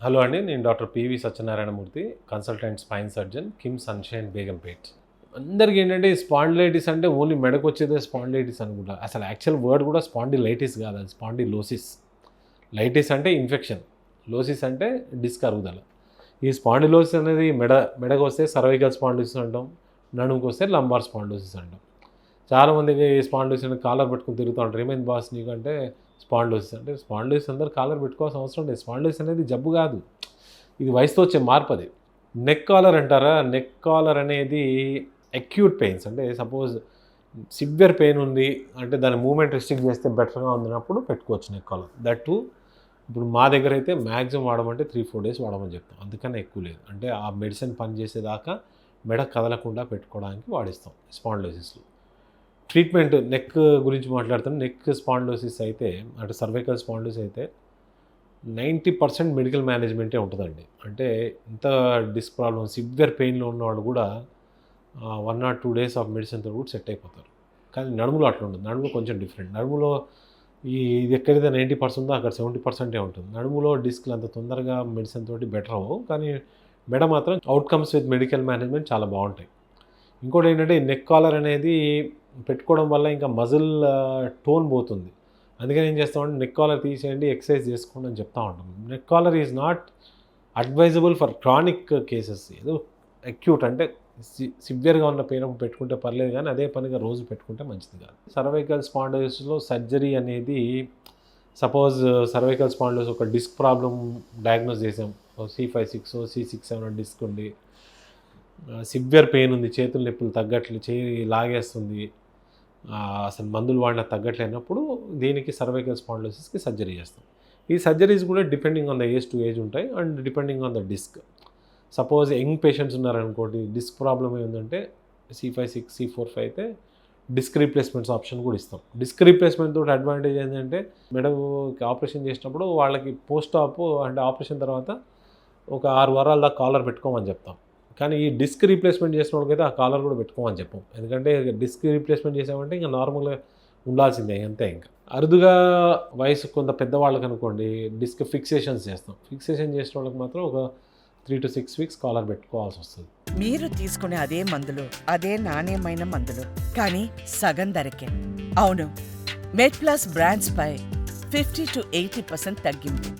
Hello అండి. నేను doctor PV Satyanarayana Murthy, consultant spine surgeon, Kim sunshine Begumpet. అందరికి ఏంటంటే స్పాండిలైటిస్ అంటే ఓన్లీ మెడకొచ్చేదే స్పాండిలైటిస్ అనుకుంటారు. అసలు యాక్చువల్ వర్డ్ కూడా స్పాండిలైటిస్ కాదు, అది స్పాండిలోసిస్. లైటిస్ అంటే ఇన్ఫెక్షన్, లోసిస్ అంటే డిస్క్ అరుగుదల. ఈ స్పాండిలోసిస్ అనేది మెడకొస్తే సర్వైకల్ స్పాండిలోసిస్ అంటాం, నడుముకి వస్తే లంబార్ స్పాండిలోసిస్ అంటాం. చాలామందికి స్పాండిలోసిస్ అంటే కాలర్ పెట్టుకుని తిరుగుతూ ఉంటారు. ఏమైంది బాస్ నీకు అంటే స్పాండిలోసిస్ అంటే, స్పాండిలోసిస్ అందరూ కాలర్ పెట్టుకోవాల్సిన అవసరం లేదు. స్పాండిలోసిస్ అనేది జబ్బు కాదు, ఇది వయసుతో వచ్చే మార్పు. అది నెక్ కాలర్ అంటారా? నెక్ కాలర్ అనేది అక్యూట్ పెయిన్స్, అంటే సపోజ్ సివియర్ పెయిన్ ఉంది అంటే దాని మూమెంట్ రిస్ట్రిక్ట్ చేస్తే బెటర్గా ఉందినప్పుడు పెట్టుకోవచ్చు నెక్ కాలర్. దట్ టు ఇప్పుడు మా దగ్గర అయితే మ్యాక్సిమం వాడమంటే 3-4 డేస్ వాడమని చెప్తాం, అందుకనే ఎక్కువ లేదు. అంటే ఆ మెడిసిన్ పనిచేసేదాకా మెడ కదలకుండా పెట్టుకోవడానికి వాడిస్తాం స్పాండిలోసిస్లో. ట్రీట్మెంట్ నెక్ గురించి మాట్లాడుతాను. నెక్ స్పాండిలోసిస్ అయితే అంటే సర్వైకల్ స్పాండిలోసిస్ అయితే 90% మెడికల్ మేనేజ్మెంటే ఉంటుందండి. అంటే ఇంత డిస్క్ ప్రాబ్లమ్ సివియర్ పెయిన్లో ఉన్నవాళ్ళు కూడా 1 or 2 డేస్ ఆఫ్ మెడిసిన్తో కూడా సెట్ అయిపోతారు. కానీ నడుములో అట్లా ఉండదు. నడుము కొంచెం డిఫరెంట్. నడుములో ఇది ఎక్కడైతే 90% ఉందో అక్కడ 70% ఉంటుంది. నడుములో డిస్క్లు అంత తొందరగా మెడిసిన్ తోటి బెటర్ అవ్వవు, కానీ మెడ మాత్రం అవుట్కమ్స్ విత్ మెడికల్ మేనేజ్మెంట్ చాలా బాగుంటాయి. ఇంకోటి ఏంటంటే నెక్ కాలర్ అనేది పెట్టుకోవడం వల్ల ఇంకా మజిల్ టోన్ పోతుంది. అందుకని ఏం చేస్తామంటే నెక్ కాలర్ తీసేయండి, ఎక్సర్సైజ్ చేసుకోండి అని చెప్తా ఉంటాం. Neck collar is not advisable for chronic cases. ఏదో అక్యూట్ అంటే సివియర్గా ఉన్న పెయిన్ పెట్టుకుంటే పర్లేదు, కానీ అదే పనిగా రోజు పెట్టుకుంటే మంచిది కాదు. సర్వైకల్ స్పాండిలోసిస్లో సర్జరీ అనేది, సపోజ్ సర్వైకల్ స్పాండిలోసిస్ ఒక డిస్క్ ప్రాబ్లం డయాగ్నోస్ చేసాం, C5-6 C6-7 డిస్క్ ఉంది, సివియర్ పెయిన్ ఉంది, చేతుల నొప్పులు తగ్గట్లు, చేయి లాగేస్తుంది, అసలు మందులు వాడినా తగ్గట్లేనప్పుడు దీనికి సర్వైకల్ స్పాండిలోసిస్కి సర్జరీ చేస్తాం. ఈ సర్జరీస్ కూడా depending on the age to age ఉంటాయి and depending on the disc. Suppose young patients ఉన్నారనుకోండి, డిస్క్ ప్రాబ్లమ్ ఏముందంటే C5-6 C4-5 అయితే డిస్క్ రీప్లేస్మెంట్స్ ఆప్షన్ కూడా ఇస్తాం. డిస్క్ రీప్లేస్మెంట్ తోటి అడ్వాంటేజ్ ఏంటంటే మెడకి ఆపరేషన్ చేసినప్పుడు వాళ్ళకి పోస్ట్ ఆప్ అంటే ఆపరేషన్ తర్వాత ఒక 6 వారాల దాకా కాలర్ పెట్టుకోమని చెప్తాం. కానీ ఈ డిస్క్ రీప్లేస్మెంట్ చేసిన వాళ్ళకైతే ఆ కాలర్ కూడా పెట్టుకోమని చెప్పాం. ఎందుకంటే డిస్క్ రీప్లేస్మెంట్ చేసామంటే ఇంకా నార్మల్గా ఉండాల్సిందే అంతే. ఇంకా అరుదుగా వయసు కొంత పెద్దవాళ్ళకి అనుకోండి డిస్క్ ఫిక్సేషన్స్ చేస్తాం. ఫిక్సేషన్ చేసిన వాళ్ళకి మాత్రం ఒక 3 to 6 వీక్స్ కాలర్ పెట్టుకోవాల్సి వస్తుంది. మీరు తీసుకునే అదే మందులు, అదే నాణ్యమైన మందులు, కానీ సగం ధరకే. అవును, మెడ్ ప్లస్ బ్రాండ్స్ పై 50 to 80% తగ్గింపు.